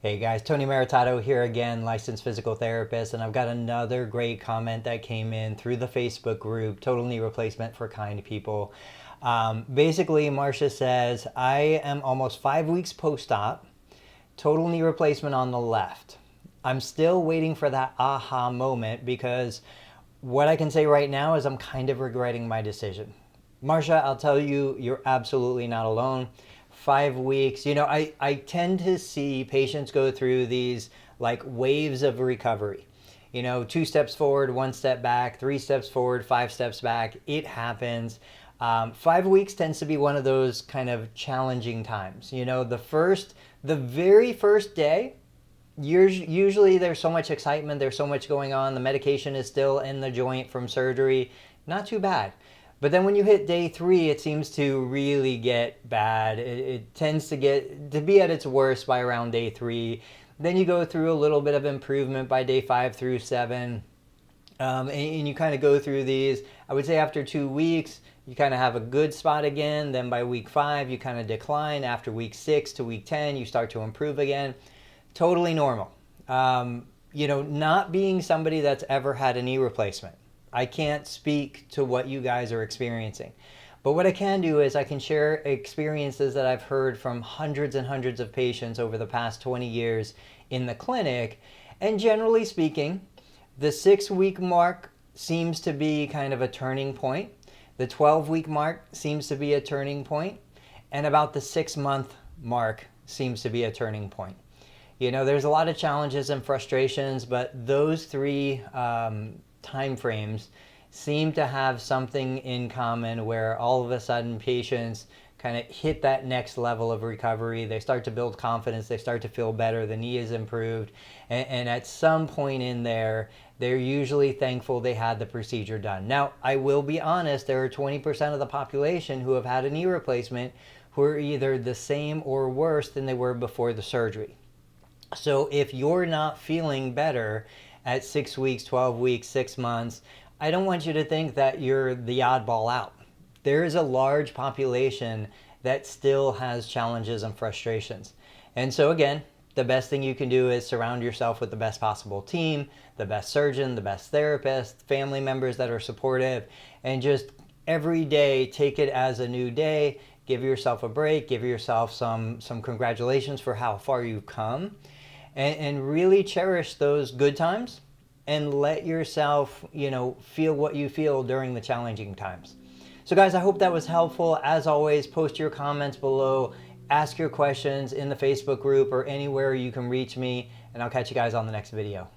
Hey guys, Tony Maritato here again, licensed physical therapist, and I've got another great comment that came in through the Facebook group, Total Knee Replacement for Kind People. Basically, Marcia says, I am almost 5 weeks post-op, total knee replacement on the left. I'm still waiting for that aha moment because what I can say right now is I'm kind of regretting my decision. Marcia, I'll tell you, you're absolutely not alone. 5 weeks, I tend to see patients go through these like waves of recovery. 2 steps forward, 1 step back, 3 steps forward, 5 steps back. It happens. 5 weeks tends to be one of those kind of challenging times. The very first day, usually there's so much excitement, there's so much going on, the medication is still in the joint from surgery, not too bad. But then when you hit day 3, it seems to really get bad. It tends to be at its worst by around day 3. Then you go through a little bit of improvement by day 5 through 7. And you kind of go through these. I would say after 2 weeks, you kind of have a good spot again. Then by week 5, you kind of decline. After week 6 to week 10, you start to improve again. Totally normal. Not being somebody that's ever had a knee replacement, I can't speak to what you guys are experiencing. But what I can do is I can share experiences that I've heard from hundreds and hundreds of patients over the past 20 years in the clinic. And generally speaking, the 6-week mark seems to be kind of a turning point. The 12-week mark seems to be a turning point. And about the 6-month mark seems to be a turning point. There's a lot of challenges and frustrations, but those three time frames seem to have something in common where all of a sudden patients kind of hit that next level of recovery. They start to build confidence. They start to feel better. The knee is improved. And at some point in there, they're usually thankful they had the procedure done. Now, I will be honest, there are 20% of the population who have had a knee replacement who are either the same or worse than they were before the surgery. So if you're not feeling better at 6 weeks, 12 weeks, 6 months, I don't want you to think that you're the oddball out. There is a large population that still has challenges and frustrations. And so again, the best thing you can do is surround yourself with the best possible team, the best surgeon, the best therapist, family members that are supportive, and just every day take it as a new day. Give yourself a break, give yourself some congratulations for how far you've come. And really cherish those good times and let yourself, feel what you feel during the challenging times. So guys, I hope that was helpful. As always, post your comments below, ask your questions in the Facebook group or anywhere you can reach me, and I'll catch you guys on the next video.